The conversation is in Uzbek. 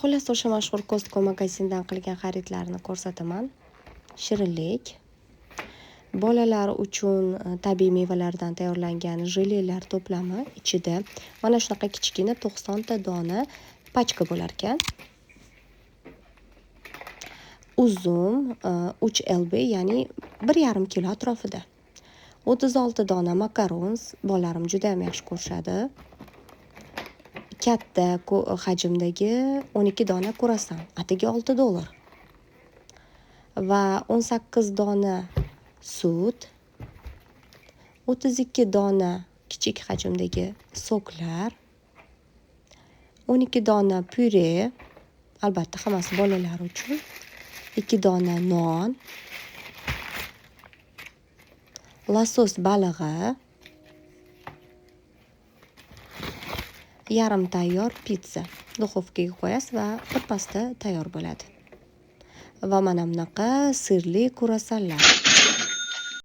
Xullas, o'sha mashhur Costco magazindan qilgan xaridlarni ko'rsataman. Shirinlik. Bolalar uchun tabiiy mevalardan tayyorlangan jelelar to'plami. Ichida mana shunaqa kichkina 90 ta dona pachka bo'lar ekan. Uzum 3 lb, ya'ni 1,5 kilo atrofida. 36 dona makaron, bolalarim juda ham yaxshi ko'rishadi. Katta hajmdagi 12 dona kurasan, atigi $6. Va 18 dona sut, 32 dona kichik hajmdagi soklar, 12 dona pyure, albatta hammasi bolalar uchun, 2 dona non, losos balig'i, yarim tayyor pitsa. Duxovkaga qo'yasiz va birpasda tayyor bo'ladi. Va mana bunaqa sirli kurasanlar.